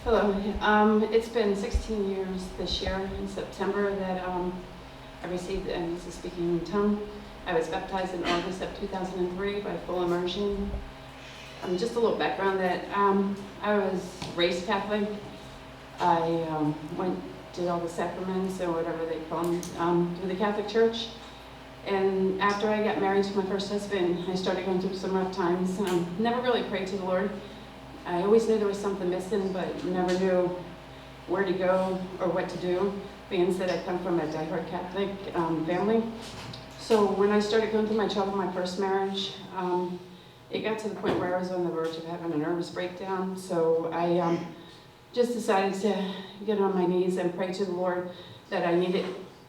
Hello. It's been 16 years this year in September that I received, and this is speaking in tongue. I was baptized in August of 2003 by full immersion. Just a little background that I was raised Catholic. I did all the sacraments or whatever they call them through the Catholic Church. And after I got married to my first husband, I started going through some rough times. Never really prayed to the Lord. I always knew there was something missing, but never knew where to go or what to do, being that I come from a diehard Catholic family. So when I started going through my trouble, my first marriage, it got to the point where I was on the verge of having a nervous breakdown. So I just decided to get on my knees and pray to the Lord that I needed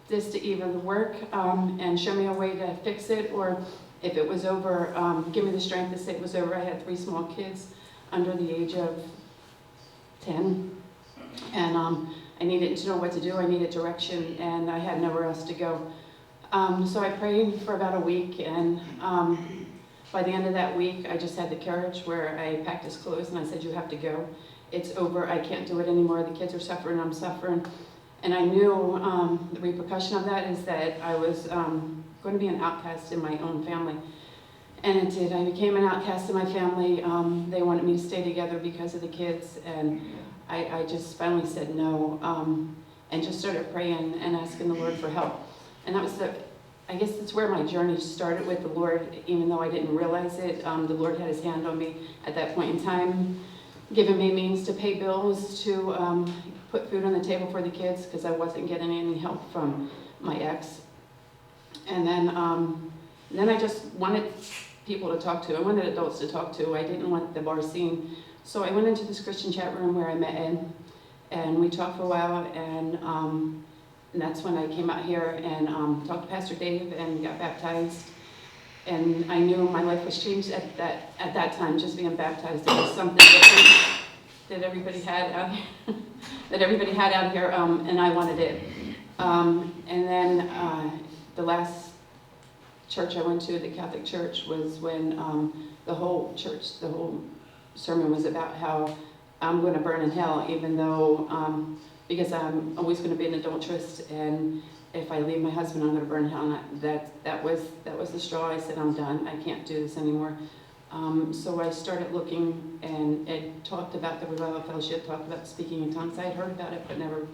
this to either work and show me a way to fix it, or if it was over, give me the strength to say it was over. I had 3 small kids under the age of 10, and I needed to know what to do. I needed direction, and I had nowhere else to go. So I prayed for about a week, and by the end of that week, I just had the courage where I packed his clothes and I said, "You have to go. It's over. I can't do it anymore. The kids are suffering. I'm suffering." And I knew the repercussion of that is that I was going to be an outcast in my own family. And it did. I became an outcast in my family. They wanted me to stay together because of the kids, and I just finally said no, and just started praying and asking the Lord for help. And that was I guess that's where my journey started with the Lord, even though I didn't realize it. The Lord had his hand on me at that point in time, giving me means to pay bills, to put food on the table for the kids, because I wasn't getting any help from my ex. And then I just wanted people to talk to. I wanted adults to talk to. I didn't want the bar scene. So I went into this Christian chat room where I met Ed, and we talked for a while, and that's when I came out here and talked to Pastor Dave and got baptized. And I knew my life was changed at that time, just being baptized. It was something different that everybody had out here, and I wanted it. And then the last church I went to, the Catholic Church, was when the whole sermon was about how I'm going to burn in hell, even though, because I'm always going to be an adulteress, and if I leave my husband, I'm going to burn in hell. And that was the straw. I said, I'm done. I can't do this anymore. So I started looking, and Ed talked about the Revival Fellowship, talked about speaking in tongues. I had heard about it, but never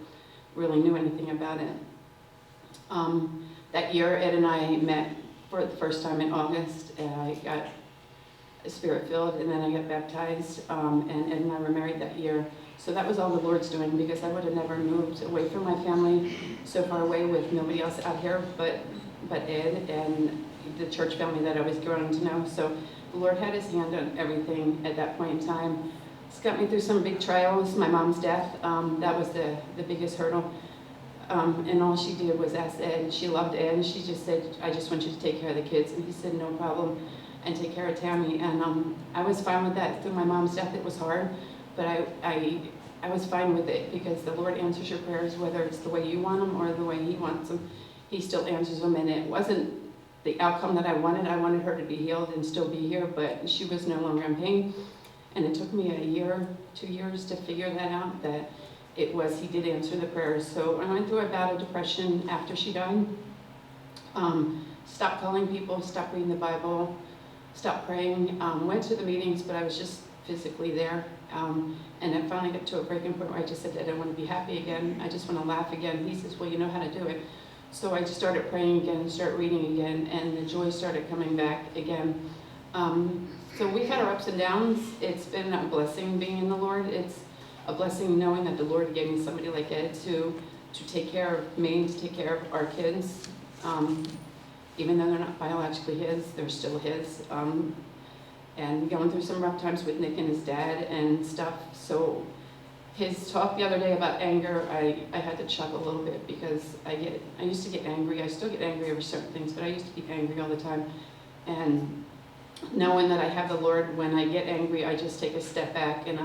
really knew anything about it. That year, Ed and I met for the first time in August, and I got Spirit-filled, and then I got baptized, and Ed and I were married that year. So that was all the Lord's doing, because I would have never moved away from my family so far away with nobody else out here but Ed and the church family that I was growing to know. So the Lord had his hand on everything at that point in time. It's got me through some big trials. My mom's death, that was the biggest hurdle. And all she did was ask Ed. She loved Ed, and she just said, "I just want you to take care of the kids." And he said, "No problem," and take care of Tammy. And I was fine with that. Through my mom's death, it was hard, but I was fine with it, because the Lord answers your prayers, whether it's the way you want them or the way he wants them. He still answers them, and it wasn't the outcome that I wanted. I wanted her to be healed and still be here, but she was no longer in pain. And it took me a year, 2 years to figure that out, that he did answer the prayers. So I went through a bout of depression after she died. Stopped calling people, stopped reading the Bible, stopped praying, went to the meetings, but I was just physically there. And I finally got to a breaking point where I just said that I want to be happy again. I just want to laugh again. He says, "Well, you know how to do it." So I just started praying again, started reading again, and the joy started coming back again. So we've had our ups and downs. It's been a blessing being in the Lord. It's a blessing knowing that the Lord gave me somebody like Ed to take care of me, to take care of our kids. Even though they're not biologically his, they're still his. And going through some rough times with Nick and his dad and stuff. So his talk the other day about anger, I had to chuckle a little bit, because I used to get angry. I still get angry over certain things, but I used to be angry all the time. And knowing that I have the Lord, when I get angry, I just take a step back and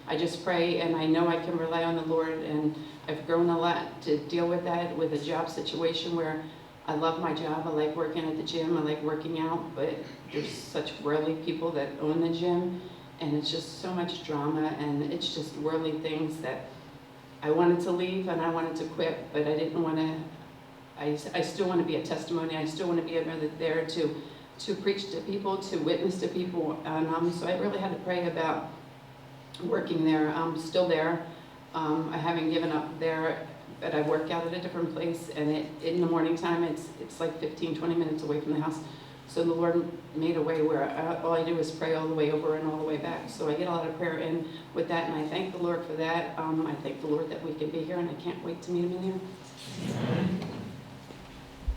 I just pray, and I know I can rely on the Lord. And I've grown a lot to deal with that, with a job situation where I love my job. I like working at the gym. I like working out, but there's such worldly people that own the gym, and it's just so much drama, and it's just worldly things that I wanted to leave and I wanted to quit, but I didn't want to. I still want to be a testimony. I still want to be there to preach to people, to witness to people, and so I really had to pray about working there. I'm still there. I haven't given up there, but I work out at a different place, and in the morning time, it's like 15, 20 minutes away from the house. So the Lord made a way where all I do is pray all the way over and all the way back. So I get a lot of prayer in with that, and I thank the Lord for that. I thank the Lord that we can be here, and I can't wait to meet him in there.